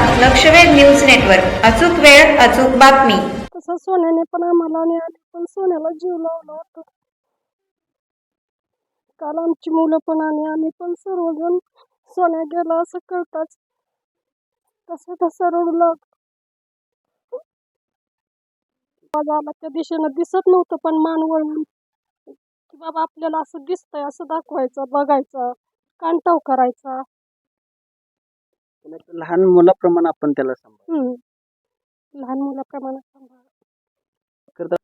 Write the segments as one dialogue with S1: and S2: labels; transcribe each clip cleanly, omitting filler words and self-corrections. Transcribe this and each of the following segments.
S1: लक्षवेध news network. अचूक वेळ, अचूक बातमी.
S2: तसं सोन्याने पण आम्हाला नाही आले, पण सोन्याला जीव लावला होता. काल आमची मुलं पण आणि आम्ही पण सर्वजण सोन्या गेला असं कळताच तसं तसं रडू लागलो. आवाज आला त्या दिशेनं दिसत नव्हतं, पण मान वळून की बाबा आपल्याला असं दिसतंय असं दाखवायचं, बघायचं, कानटाव करायचा.
S3: लहान मुलाप्रमाणे आपण त्याला सांभाळ
S2: लहान मुलाप्रमाणे सांभाळ.
S3: करता.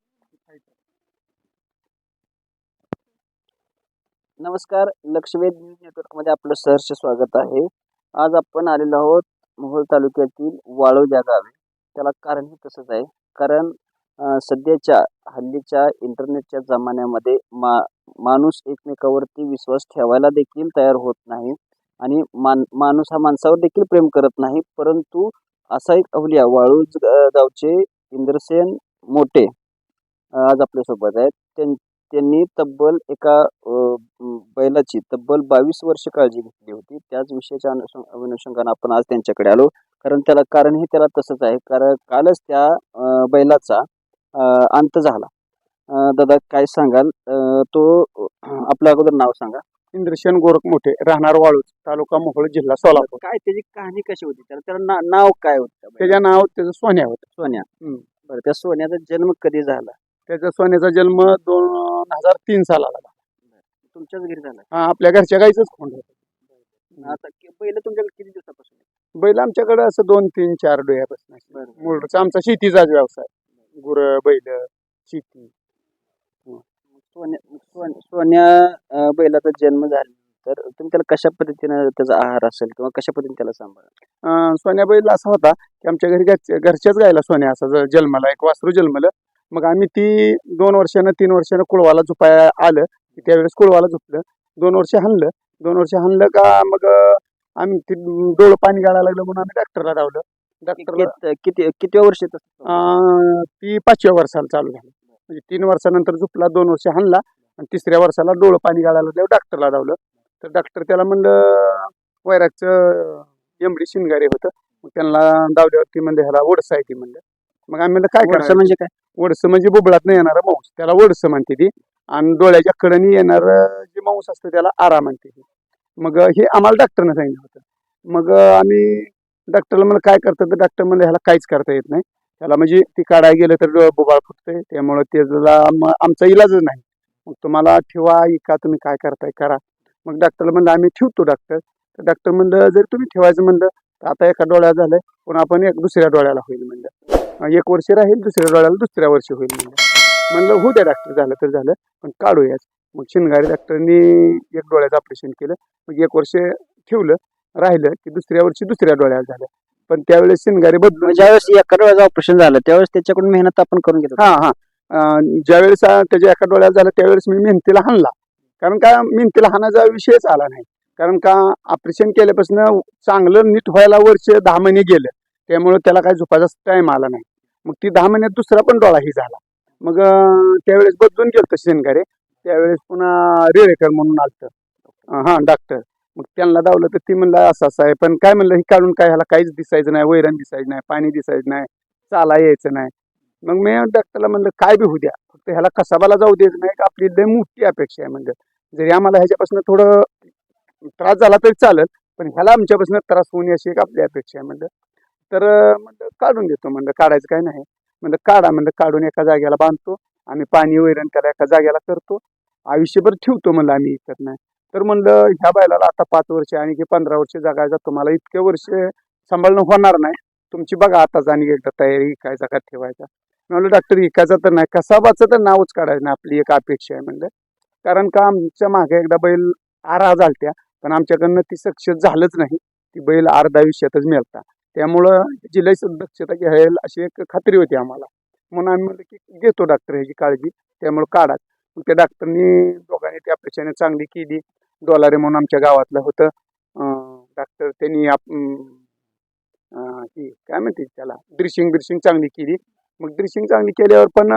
S3: नमस्कार, लक्षवेध न्यूज नेटवर्क मध्ये आपलं सहर्ष स्वागत आहे. आज आपण आलेलो आहोत मोहोळ तालुक्यातील वाळूज या गावी. त्याला कारणही तसंच आहे, कारण सध्याच्या हल्लीच्या इंटरनेटच्या जमान्यामध्ये माणूस एकमेकावरती विश्वास ठेवायला देखील तयार होत नाही आणि माणूस हा माणसावर देखील प्रेम करत नाही. परंतु असा एक अवलिया वाळूज गावचे इंद्रसेन मोटे आज आपल्यासोबत आहेत. त्यांनी तब्बल एका बैलाची तब्बल 22 वर्ष काळजी घेतली होती. त्याच विषयाच्या अनुषंगाने आपण आज त्यांच्याकडे आलो, कारण त्याला कारणही त्याला तसंच आहे, कारण कालच त्या बैलाचा अंत झाला. दादा काय सांगाल? तो आपलं अगोदर नाव सांगा.
S4: इंद्रसेन गोरख मोठे, राहणार वाळूज, तालुका मोहोळ, जिल्हा सोलापूर.
S3: काय त्याची कहाणी कशी होती? त्याला नाव काय होतं?
S4: त्याच्या नाव त्याचं सोन्या होतं.
S3: सोन्या. बरं, त्या सोन्याचा जन्म कधी झाला?
S4: त्याचा सोन्याचा जन्म 2003 साला झाला.
S3: तुमच्याच घरी झाला?
S4: हा, आपल्या घरच्या गाईचंच खोंड होतं.
S3: आता बैल तुमच्याकडे किती दिवसापासून आहे?
S4: बैल आमच्याकडे असं 2-3-4 डोळ्यापासून. मूळचा आमचा शेतीचाच व्यवसाय, गुर बैल शेती.
S3: सोन्या बैलाचा जन्म झाल्यानंतर तुम्ही त्याला कशा पद्धतीने त्याचा आहार असेल किंवा कशा पद्धतीने त्याला सांभाळा?
S4: सोन्या बैल असा होता की आमच्या घरी घरच्याच गायला सोन्या असा जन्मला, एक वासरू जन्मलं. मग आम्ही ती 2 वर्षानं 3 वर्षानं कुळवाला झोपाय आलं की त्यावेळेस कुळवाला झोपलं. 2 वर्ष हाणलं का मग आम्ही ती डोळं पाणी गाळायला लागलं म्हणून आम्ही डॉक्टरला धावलं. डॉक्टरला
S3: किती वर्ष?
S4: ती 5व्या वर्षाला चालू झाली. म्हणजे 3 वर्षानंतर झोपला, 2 वर्ष हाणला आणि 3ऱ्या वर्षाला डोळं पाणी गाळायला लागल्यावर डॉक्टरला धावलं. तर डॉक्टर त्याला म्हणलं वैरागचं एमडी शिंगारे होतं. मग त्यांना धावल्यावरती म्हणलं ह्याला वडसं आहे ती म्हणलं. मग आम्ही म्हणलं काय करायचं?
S3: म्हणजे काय?
S4: वडसं म्हणजे बुबळात नाही येणारा मांस, त्याला वडसं म्हणते ती. आणि डोळ्याच्या कडनी येणार जे मांस असतं त्याला आरा म्हणते ती. मग हे आम्हाला डॉक्टरनं सांगितलं होतं. मग आम्ही डॉक्टरला म्हणलं काय करतं? तर डॉक्टर म्हणलं ह्याला काहीच करता येत नाही, त्याला म्हणजे ती काढायला गेलं तर बुबाळ फुटतंय, त्यामुळं त्याला आमचा इलाजच नाही. मग तुम्हाला ठेवा का तुम्ही काय करताय करा. मग डॉक्टरला म्हणलं आम्ही ठेवतो डॉक्टर. तर डॉक्टर म्हणलं जर तुम्ही ठेवायचं म्हणलं तर आता एका डोळ्यात झालंय, पुन्हा आपण दुसऱ्या डोळ्याला होईल म्हणलं. 1 वर्ष राहील, दुसऱ्या डोळ्याला दुसऱ्या वर्षी होईल म्हणलं होऊ द्या डॉक्टर, झालं तर झालं पण काढूयाच. मग शिंगारे डॉक्टरनी 1 डोळ्याचं ऑपरेशन केलं. मग 1 वर्ष ठेवलं, राहिलं की दुसऱ्या वर्षी दुसऱ्या डोळ्याला झालं. पण त्यावेळेस शिंगारे बदलून
S3: ज्यावेळेस एका डोळ्याचं ऑपरेशन झालं त्यावेळेस त्याच्याकडून मेहनत आपण करून घेतो.
S4: ज्यावेळेस त्याच्या एका डोळ्यात झालं त्यावेळेस मी मेहनतीला हाणला, कारण का मेहनतीला हाणाचा विषयच आला नाही. कारण का ऑपरेशन केल्यापासून चांगलं नीट व्हायला वर्ष 10 महिने गेलं, त्यामुळे त्याला काही झोपायचा टाइम आला नाही. मग ती 10 महिन्यात दुसरा पण डोळाही झाला. मग त्यावेळेस बदलून गेलं शिंगारे. त्यावेळेस पुन्हा रेळेकर म्हणून आलतं डॉक्टर. मग त्यांना धावलं तर ती म्हणलं असं आहे, पण काय म्हणलं हे काढून काय, ह्याला काहीच दिसायचं नाही, वैरण दिसायचं नाही, पाणी दिसायचं नाही, चाला यायचं नाही. मग मी डॉक्टरला म्हणलं काय बी होऊ द्या, फक्त ह्याला कसाबाला जाऊ द्यायचं नाही, आपली लय मोठी अपेक्षा आहे म्हणलं. जरी आम्हाला ह्याच्यापासून थोडं त्रास झाला तरी चालेल, पण ह्याला आमच्यापासून त्रास होणे अशी एक आपली अपेक्षा आहे म्हणलं. तर म्हणलं काढून देतो म्हणलं, काढायचं काय नाही म्हणलं. काढा म्हणलं, काढून एका जागेला बांधतो आम्ही, पाणी वैरण त्याला एका जागेला करतो, आयुष्यभर ठेवतो म्हणलं आम्ही इकत नाही. तर म्हणलं ह्या बैलाला आता 5 वर्ष आणि 15 वर्ष जगायचा, तुम्हाला इतके वर्ष सांभाळणं होणार नाही, तुमची बघा आताच आणि एकदा तयारी इकायचा का ठेवायचा. म्हणलं डॉक्टर इकायचा तर नाही, कसाबाचं तर नावच काढायचं नाही, आपली एक अपेक्षा आहे म्हणलं. कारण का आमच्या मागे एकदा बैल आरा झालत्या, पण आमच्याकडनं ती सक्सेस झालंच नाही. ती बैल अर्ध्या आयुष्यातच मिळता, त्यामुळं जिल्हा दक्षता घ्यायला अशी एक खात्री होती आम्हाला. म्हणून आम्ही म्हणलं की घेतो डॉक्टर ह्याची काळजी, त्यामुळे काढा. मग त्या डॉक्टरनी दोघांनी त्या अपेक्षाने चांगली केली. डोलारे म्हणून आमच्या गावातलं होतं डॉक्टर, त्यांनी ही काय म्हणते त्याला ड्रिशिंग चांगली केली. मग ड्रिशिंग चांगली केल्यावर पण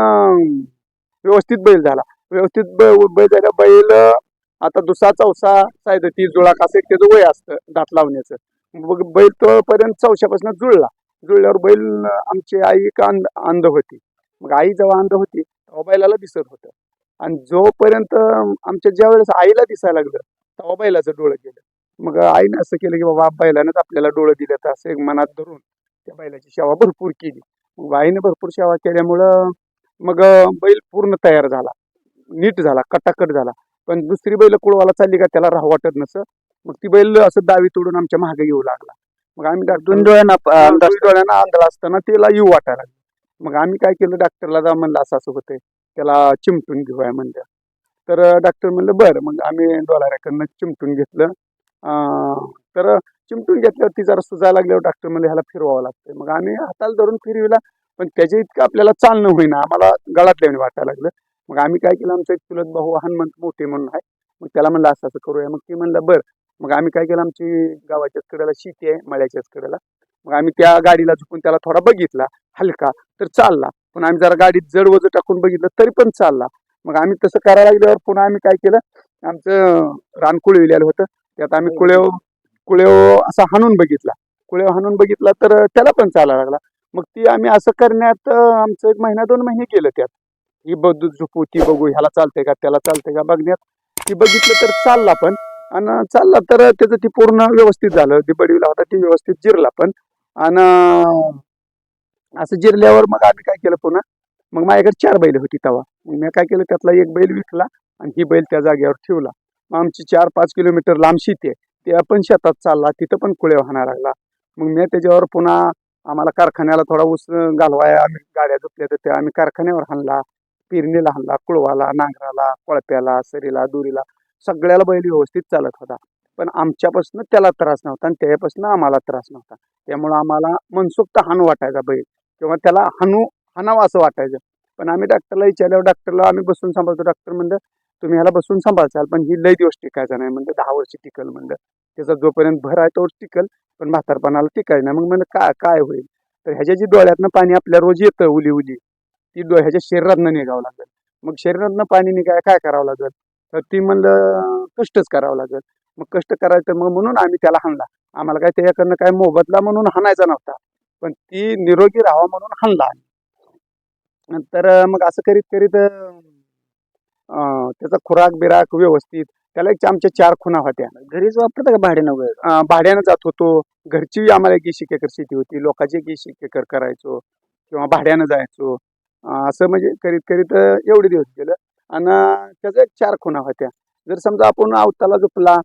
S4: व्यवस्थित बैल झाला. बैल झाला. बैल आता दुसरा चौसा 37 जुळाक असं त्याचं वय असतं दात लावण्याचं. मग बैल तोपर्यंत चौशापासून जुळल्यावर बैल आमची आई एक अंध होती. मग आई जेव्हा अंध होती तेव्हा बैलाला दिसत होतं. आणि जोपर्यंत आमच्या ज्या वेळेस आईला दिसायला लागलं तेव्हा बैलाचं डोळं गेलं. मग आईने असं केलं की बाबा बैलानंच आपल्याला डोळं दिलं, तर असं एक मनात धरून त्या बैलाची सेवा भरपूर केली. मग आईने भरपूर सेवा केल्यामुळं मग बैल पूर्ण तयार झाला, नीट झाला, कटाकट झाला. पण दुसरी बैल कुळवाला चालली का त्याला राहू वाटत नसं. मग ती बैल असं दावी तोडून आमच्या मागे येऊ लागला. मग आम्ही
S3: दोन डोळ्यांना
S4: डोळ्यांना आंधळा असताना तिला येऊ वाटायला लागलं. मग आम्ही काय केलं, डॉक्टरला जा म्हणलं असं असं होतंय, त्याला चिमटून घेऊया म्हणलं. तर डॉक्टर म्हणलं बरं. मग आम्ही डोलाऱ्याकडनं चिमटून घेतलं. तर चिमटून घेतल्यावर ती जरा सुजायला लागल्यावर डॉक्टर म्हणले ह्याला फिरवावं लागतं. मग आम्ही हाताला धरून फिरविला, पण त्याच्या इतकं आपल्याला चालणं होईना, आम्हाला गळातल्याने वाटायला लागलं. मग आम्ही काय केलं, आमचा एक चुलत भाऊ हनुमंत मोठे म्हणून आहे, मग त्याला म्हणलं असं असं करूया. मग ती म्हणलं बरं. मग आम्ही काय केलं, आमची गावाच्याच कडेला शेती आहे, मळ्याच्याच कडेला. मग आम्ही त्या गाडीला झुकून त्याला थोडा बघितला हलका, तर चालला. पण आम्ही जरा गाडीत जड वजन टाकून बघितलं तरी पण चालला. मग आम्ही तसं करायला लागल्यावर पुन्हा आम्ही काय केलं, आमचं रान कुळविलेलं होतं, त्यात आम्ही कुळेव असा हाणून बघितला. कुळेव हाणून बघितला तर त्याला पण चालायला लागला. मग ती आम्ही असं करण्यात आमचं 1 महिना 2 महिने गेलं. त्यात ही झुपू, ती बघू, ह्याला चालतंय का त्याला चालतंय का बघण्यात. ती बघितलं तर चालला पण, आणि चालला तर त्याचं ती पूर्ण व्यवस्थित झालं. ती बडीला होता ती व्यवस्थित जिरला पण. आणि असं जिरल्यावर मग आम्ही काय केलं पुन्हा, मग माझ्याकडे 4 बैल होती तेव्हा. मग मी काय केलं, त्यातला एक बैल विकला आणि ही बैल त्या जागेवर ठेवला. मग आमची 4-5 किलोमीटर लांब शेती आहे, ते आपण शेतात चालला, तिथं पण कुळेव हाणायला लागला. मग मी त्याच्यावर पुन्हा आम्हाला कारखान्याला थोडा ऊस घालवाया आम्ही गाड्या झुकल्या, तर त्या आम्ही कारखान्यावर हाणला, पेरणीला हाणला, कुळवाला, नांगराला, कोळप्याला, सरीला, दुरीला, सगळ्याला बैल व्यवस्थित चालत होता. पण आमच्यापासून त्याला त्रास नव्हता आणि त्यापासून आम्हाला त्रास नव्हता. त्यामुळं आम्हाला मनसोक्त हाणू वाटायचा बैल, किंवा त्याला हाणावं असं वाटायचं. पण आम्ही डॉक्टरला विचारल्यावर डॉक्टरला आम्ही बसून सांभाळतो. डॉक्टर म्हणलं तुम्ही ह्याला बसून सांभाळचाल, पण ही लय दिवस टिकायचा नाही म्हणलं, 10 वर्ष टिकल म्हणलं. त्याचा जोपर्यंत भर आहे तोवर टिकल, पण म्हातारपणाला टिकायचं नाही. मग म्हणलं काय होईल, तर ह्याच्या जी डोळ्यातनं पाणी आपल्या रोज येतं उली उली, ती ह्याच्या शरीरातनं निघावं लागेल. मग शरीरातनं पाणी निघाय काय करावं लागेल, तर ती म्हणलं कष्टच करावं लागेल. मग कष्ट करायचं, मग म्हणून आम्ही त्याला हाणला. आम्हाला काय त्याच्याकडनं काय मोबदला म्हणून हाणायचा नव्हता, पण ती निरोगी राहावा म्हणून हाणला आम्ही. नंतर मग असं करीत करीत त्याचा खुराक बिराक व्यवस्थित, त्याला एक आमच्या 4 खुणा होत्या.
S3: घरीच वापरता का भाड्यानं वगैरे?
S4: भाड्यानं जात होतो. घरची आम्हाला 1 एकर शेती होती, लोकांची 1 एकर करायचो किंवा भाड्यानं जायचो. असं म्हणजे करीत करीत एवढे दिवस गेलं. आणि त्याचा एक 4 खुणा होत्या. जर समजा आपण अवताला झोपला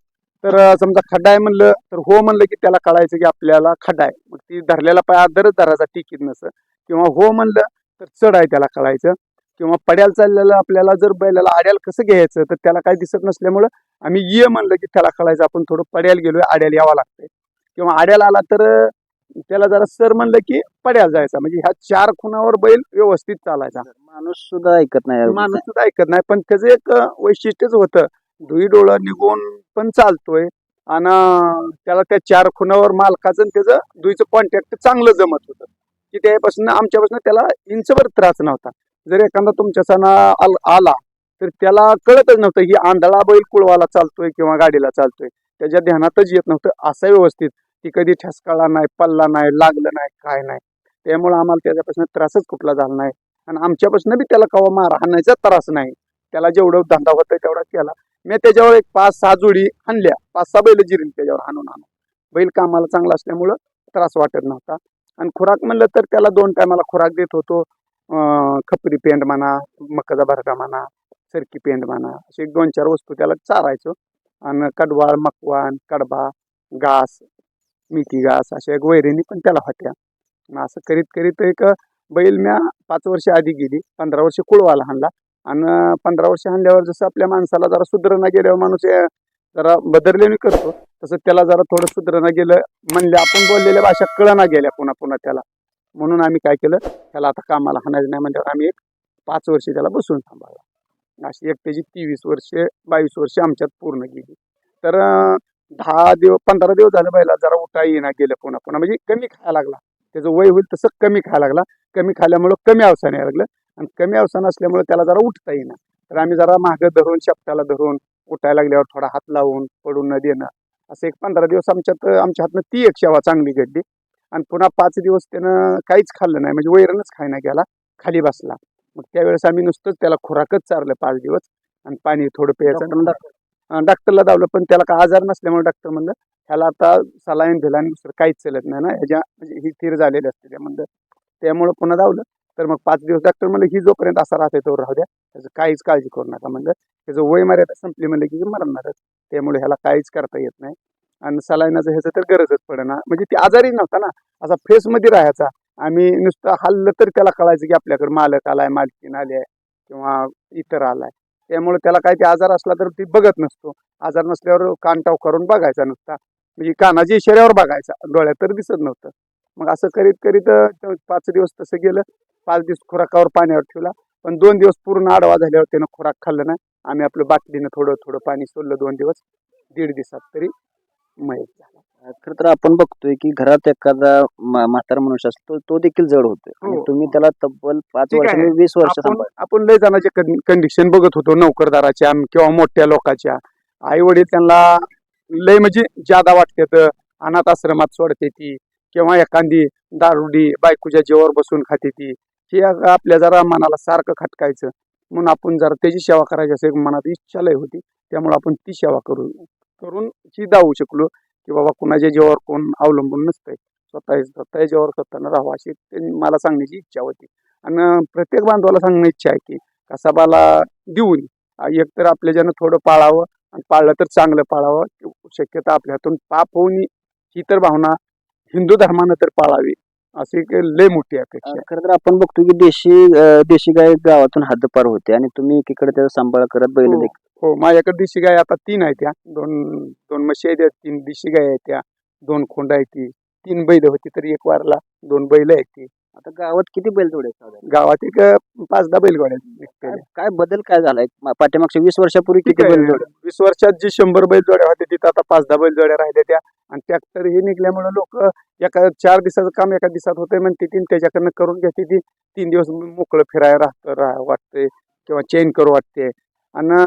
S4: तर समजा खड्डा आहे म्हणलं तर हो म्हणलं की त्याला कळायचं की आपल्याला खड्डा आहे. मग ती धरलेला पाय आदरच धरायचा टिकीत नसं, किंवा हो म्हणलं तर चढ आहे त्याला कळायचं. किंवा पड्याला चाललेलं आपल्याला जर बैलाला आड्याला कसं घ्यायचं, तर त्याला काही दिसत नसल्यामुळं आम्ही ये म्हणलं की त्याला कळायचं आपण थोडं पड्याला गेलोय, आड्याला यावं लागतंय. किंवा आड्याला आला तर त्याला जरा सर म्हणलं की पड्याला जायचा. म्हणजे ह्या 4 खुणावर बैल व्यवस्थित चालायचा.
S3: माणूस सुद्धा ऐकत नाही.
S4: माणूस सुद्धा ऐकत नाही, पण त्याचं एक वैशिष्ट्यच होतं, धुई डोळं निघून पण चालतोय. आणि त्याला त्या 4 खुणावर मालकाचं आणि त्याचं दुईचं कॉन्टॅक्ट चांगलं जमत होतं, की त्यापासून आमच्यापासून त्याला इंचभर त्रास नव्हता. जर एखादा तुमच्या सणा आला तर त्याला कळतच नव्हतं की आंधळा बैल कुळवाला चालतोय किंवा गाडीला चालतोय, त्याच्या ध्यानातच येत नव्हतं. असं व्यवस्थित ती कधी ठसकाळा नाही, पल्ला नाही, लागलं नाही, काय नाही. त्यामुळं आम्हाला त्याच्यापासून त्रासच कुठला झाला नाही. आणि आमच्यापासून बी त्याला कवा मार हाणायचा त्रास नाही. त्याला जेवढं धंदा होतं तेवढा केला. मी त्याच्यावर एक 5-6 जोडी हाणल्या, 5-6 बैल जिरीन त्याच्यावर हाणून. बैल कामाला चांगला असल्यामुळं त्रास वाटत नव्हता. आणि खुराक म्हणलं तर त्याला 2 टायमाला खुराक देत होतो. खपरी पेंड म्हणा, मकाचा भरडा म्हणा, सरकी पेंड म्हणा, असे 1-2-4 वस्तू त्याला चारायचो. आणि कडवाळ, मकवान, कडबा, घास, मेथी घास अशा एक वैरिणी पण त्याला होत्या. मग असं करीत करीत एक बैल म्या 5 वर्ष आधी गेली, 15 वर्ष कुळवाला हाणला. आणि 15 वर्ष हाणल्यावर जसं आपल्या माणसाला जरा सुधारणा गेल्यावर माणूस जरा बदलल्याने करतो, तसं त्याला जरा थोडं सुधारणा गेलं म्हणले, आपण बोललेल्या भाषा कळना गेल्या पुन्हा पुन्हा त्याला. म्हणून आम्ही काय केलं, त्याला आता कामाला हाणायचं नाही म्हणजे आम्ही एक 5 वर्ष त्याला बसून सांभाळला. अशी एक त्याची 23 वर्ष 22 वर्ष आमच्यात पूर्ण गेली. तर 15 दिवस झालं बैला जरा उठा येईना गेलं पुन्हा पुन्हा, म्हणजे कमी खायला लागला. त्याचं वय होईल तसं कमी खायला लागला. कमी खाल्ल्यामुळं कमी अवसान यायला लागलं, आणि कमी अवसान असल्यामुळे त्याला जरा उठता येईना. तर आम्ही जरा मागं धरून, शेपटाला धरून उठायला लागल्यावर थोडा हात लावून पडून न देणं, असं एक 15 दिवस आमच्या हातनं ती एक सेवा चांगली घडली. आणि पुन्हा 5 दिवस त्यानं काहीच खाल्लं नाही, म्हणजे वैरणच खायला गेला, खाली बसला. मग त्यावेळेस आम्ही नुसतंच त्याला खुराकच चारलं 5 दिवस आणि पाणी थोडं प्यायचं. डॉक्टरला दावलं, पण त्याला काय आजार नसल्यामुळे डॉक्टर म्हणलं ह्याला आता सलाईन दिला आणि दुसरं काहीच चलत नाही ना, ह्याच्या म्हणजे ही स्थिर झालेली असते त्यामुळे. त्यामुळं पुन्हा दावलं. तर मग 5 दिवस डॉक्टर म्हणलं ही जोपर्यंत असा राहते तोवर राहू द्या, त्याचं काहीच काळजी करू नका म्हणलं. त्याचं वय मर्यादा संपली म्हणलं की मरणारच, त्यामुळे ह्याला काहीच करता येत नाही. आणि सलाईनाचं ह्याचं तर गरजच पडेना, म्हणजे ती आजारी नव्हता ना, असा फेसमध्ये राहायचा. आम्ही नुसतं हल्लं तर त्याला कळायचं की आपल्याकडे मालक आलाय, मालकीन आली आहे किंवा इतर आलाय. त्यामुळे त्याला काय ते आजार असला तर ती बघत नसतो. आजार नसल्यावर कानटाव करून बघायचा नुसता, म्हणजे कानाच्या इशाऱ्यावर बघायचा, डोळ्यात तर दिसत नव्हतं. मग असं करीत करीत 5 दिवस तसं गेलं. 5 दिवस खुराकावर पाण्यावर ठेवला, पण 2 दिवस पूर्ण आडवा झाल्यावर त्यानं खुराक खाल्लं नाही. आम्ही आपलं बाटलीनं थोडं थोडं पाणी सोडलं 2 दिवस. 1.5 दिवसात तरी मयत झाला.
S3: खरं तर आपण बघतोय की घरात एखादा म्हातारा मनुष्य असतो तो देखील जड होतोय आणि
S4: हो.
S3: तुम्ही त्याला तब्बल 5
S4: ठीक
S3: वर्ष
S4: आहे.
S3: 20 वर्ष
S4: आपण
S3: सांभाळ.
S4: आपण लय जणांचे कंडिशन बघत होतो, नोकरदाराच्या किंवा मोठ्या लोकांच्या. आई वडील त्यांना लय म्हणजे ज्यादा वाटतात, अनाथ आश्रमात सोडते ती किंवा एखादी दारुडी बायकोच्या जेवावर बसून खाते ती. हे आपल्या जरा मनाला सारखं खटकायचं, म्हणून आपण जरा त्याची सेवा करायची असं मनात इच्छा लय होती. त्यामुळे आपण ती सेवा करून ही दावू शकलो की बाबा कुणाच्या जीवावर कोण अवलंबून नसतंय, स्वतःच्या जीवावर स्वतःनं राहावं अशी मला सांगण्याची इच्छा होती. आणि प्रत्येक बांधवाला सांगण्याची इच्छा आहे की कसाबाला देऊन एक तर आपल्या ज्यानं थोडं पाळावं आणि पाळलं तर चांगलं पाळावं. शक्यता आपल्या हातून पाप होऊन ही तर भावना हिंदू धर्मानं तर पाळावी अशी एक लय मोठी अपेक्षा आहे.
S3: खरं तर आपण बघतो की देशी गाय गावातून हद्दपार होते आणि तुम्ही एकीकडे त्याचा सांभाळ करत बैल
S4: हो, हो, माझ्याकडे देशी गाय आता 3 आहेत. त्या दोन म्हशी आहेत, 3 देशी गाय आहेत, त्या 2 खोंड आहेत, ती 3 बैल होती तर एक वारला, 2 बैल आहेत ती.
S3: आता गावात किती बैलजोडे आहेत साधारण?
S4: गावात एक 5-10 बैलगाड्या निघतेल्या.
S3: काय बदल काय झालाय पाठीमागच्या 20 वर्षापूर्वी
S4: ठीक
S3: किती
S4: आहे.
S3: बैलजोडे?
S4: 20 वर्षात जी 100 बैलजोड्या होत्या तिथं आता 5-10 बैलजोड्या राहिल्या त्या. आणि ट्रॅक्टर हे निघल्यामुळे लोक एका 4 दिवसाचं काम एका दिवसात होतंय म्हणते ती, त्याच्याकडनं करून घेते ती. 3 दिवस मोकळं फिरायला वाटतंय किंवा चेन करू वाटते. आणि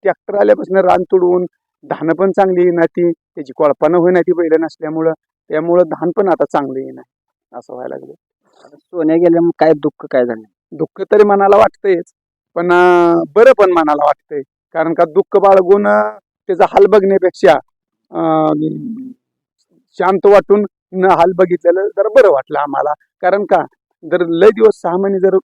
S4: ट्रॅक्टर आल्यापासून रान तुडवून धानं पण चांगली येईना ती, त्याची कोळपानं होईना ती बैल नसल्यामुळं. त्यामुळं धान पण आता चांगलं येईना असं व्हायला लागलं.
S3: सोन्या गेल्यामुळे काय दुःख काय झालं?
S4: दुःख तरी मनाला वाटतंयच, पण बरं पण मनाला वाटतंय. कारण का दुःख बाळगून त्याचा हाल बघण्यापेक्षा शांत वाटून न हाल बघितलेलं जरा बरं वाटलं आम्हाला. कारण का जर लय दिवस 6 महिने जर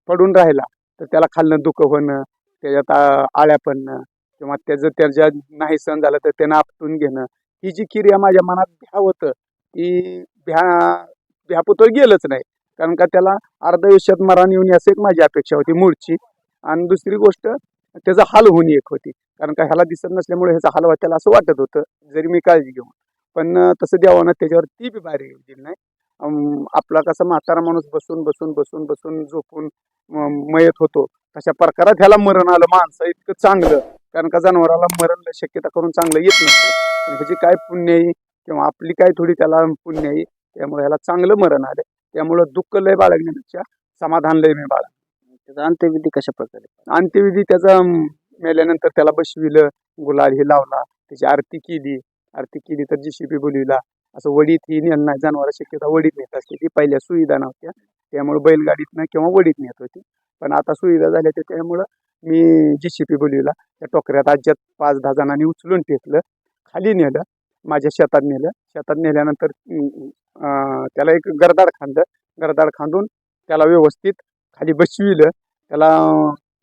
S4: पडून राहिला तर त्याला खाल्लं दुःख होणं, त्याच्यात आळ्या पडणं किंवा त्याच्या नाही सहन झालं तर त्यानं आपटून घेणं, ही जी क्रिया माझ्या मनात भ्या होतं ती भ्यापुतळ गेलंच नाही. कारण का त्याला अर्ध्या आयुष्यात मरण येऊन असं एक माझी अपेक्षा होती मूळची. आणि दुसरी गोष्ट त्याचा हाल होऊन एक होती, कारण का ह्याला दिसत नसल्यामुळे ह्याचा हाल त्याला असं वाटत होतं जरी मी काळजी घेऊन. पण तसं देवानं त्याच्यावर ती बी बारी दिली नाही. आपला कसा म्हातारा माणूस बसून बसून बसून बसून झोपून मयत होतो, तशा प्रकारात ह्याला मरण आलं. माणसं इतकं चांगलं, कारण का जनावराला मरण शक्यता करून चांगलं येत नसतं, पण ह्याची काय पुण्य आहे किंवा आपली काय थोडी त्याला पुण्य आहे, त्यामुळे ह्याला चांगलं मरण आलं. त्यामुळं दुःख लय बाळगण्यापेक्षा समाधान लय मी बाळग.
S3: त्याचा अंत्यविधी कशा प्रकारे?
S4: अंत्यविधी त्याचा मेल्यानंतर त्याला बसविलं, गुलाल हे लावला, त्याची आरती केली तर JCB बोलविला. असं वडीत ही नेलं नाही, जनावर शक्यता वडीत नेत असते ती. पहिल्या सुविधा नव्हत्या त्यामुळे बैलगाडीतनं किंवा वडीत नेत होती, पण आता सुविधा झाल्या त्यामुळं मी JCB बोलविला. त्या टोकऱ्यात आज्यात 5-10 जणांनी उचलून टेकलं, खाली नेलं, माझ्या शेतात नेलं. शेतात नेल्यानंतर त्याला एक गरदाड खांदून त्याला व्यवस्थित खाली बसविलं. त्याला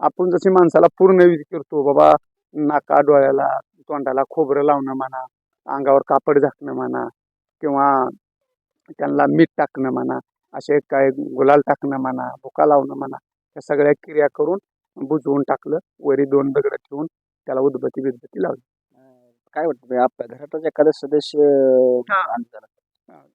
S4: आपण जशी माणसाला पूर्ण विधी करतो बाबा, नाका डोळ्याला तोंडाला खोबरं लावणं म्हणा, अंगावर कापड झाकणं म्हणा किंवा त्यांना मीठ टाकणं म्हणा, असे काय गुलाल टाकणं म्हणा, भुका लावणं म्हणा, या सगळ्या क्रिया करून बुजवून टाकलं. वरी 2 दगड ठेवून त्याला उदबत्ती बिदबत्ती लावली.
S3: काय वाटतं आपल्या घरातच एखादा सदस्य झाला?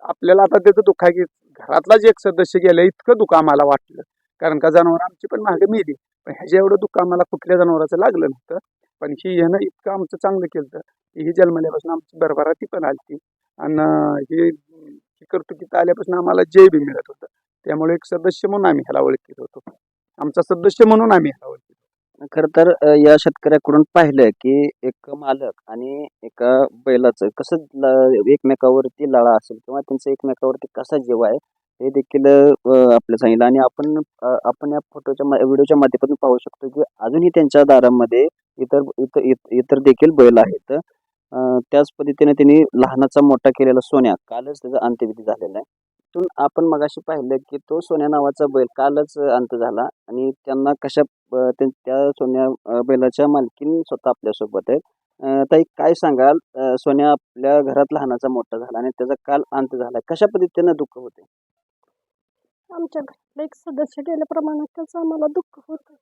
S4: आपल्याला आता त्याचं दुःख आहे की घरातलाच एक सदस्य गेलं, इतकं दुःख आम्हाला वाटलं. कारण का जनावर आमची पण मागे मेली, पण ह्याच्या एवढं दुःख आम्हाला कुठल्या जनावराचं लागलं नव्हतं. पण ह्यानं इतकं आमचं चांगलं केलं की ही जन्मल्यापासून आमची भरभराटी पण आली आणि ही कर्तुकीत आल्यापासून आम्हाला जय बी मिळत होतं. त्यामुळे एक सदस्य म्हणून आम्ही ह्याला ओळखीत होतो, आमचा सदस्य म्हणून आम्ही ह्याला ओळखीत होतो.
S3: खर तर या शेतकऱ्याकडून पाहिलं की एक मालक आणि एका बैलाचं कसं एकमेकावरती लळा असेल किंवा त्यांचं एकमेकावरती कसा जीव आहे हे देखील आपल्याला सांगितलं. आणि आपण या व्हिडिओच्या माध्यमातून पाहू शकतो की अजूनही त्यांच्या दारामध्ये इतर इतर इतर देखील बैल आहेत. त्याच पद्धतीने त्यांनी लहानाचा मोठा केलेला सोन्या कालच त्याचा अंत्यविधी झालेला आहे. तिथून आपण मगाशी पाहिलं की तो सोन्या नावाचा बैल कालच अंत झाला आणि त्यांना त्या सोन्या बैलाच्या मालकीन स्वतः आपल्यासोबत आहेत. ताई काय सांगाल, सोन्या आपल्या घरात लहानाचा मोठा झाला आणि त्याचा काल अंत झाला, कशा पद्धतीने दुःख होते?
S2: आमच्या घरातलं एक सदस्य गेल्याप्रमाणे त्याचं आम्हाला दुःख होतं.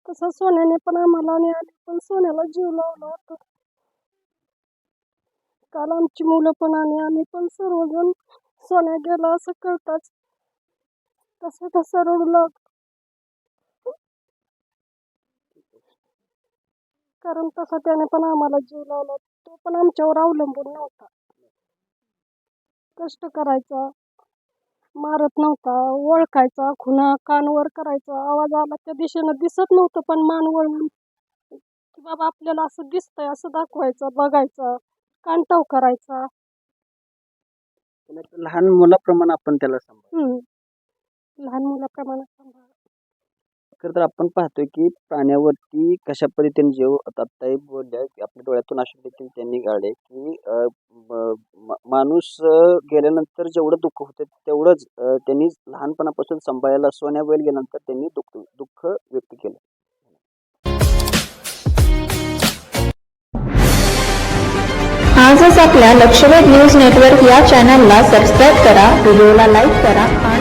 S2: तसं सोन्याने पण आम्हाला आणि आम्ही पण सोन्याला जीव लावला होता. काल आमची मुलं पण आणि आम्ही पण सर्वजण सोन्या गेला असं कळताच तसं रडू लागलो. कारण तसा त्याने पण आम्हाला जीव लावला. तो पण आमच्यावर अवलंबून नव्हता. कष्ट करायचा, मारत नव्हता, ओळखायचा, खुणा कानवर करायचा, आवाज आला त्या दिशेनं दिसत नव्हतं पण मान वळवून की बाबा आपल्याला असं दिसतंय असं दाखवायचं, बघायचा, कानटाव करायचा.
S3: लहान मुलाप्रमाणे आपण त्याला सांभाळ.
S2: लहान मुलाप्रमाणे सांभाळ.
S3: खरं तर आपण पाहतोय की प्राण्यावरती कशा पद्धतीने जीव ताई बोलल्या की आपल्या डोळ्यातून असे देखील त्यांनी काढले की माणूस गेल्यानंतर जेवढं दुःख होतं तेवढंच त्यांनी लहानपणापासून सांभाळायला सोन्या बैल गेल्यानंतर त्यांनी दुःख व्यक्त केलं.
S1: आजच आपल्या लक्षवेध न्यूज नेटवर्क या चॅनलला सबस्क्राईब करा, व्हिडिओला लाईक करा आणि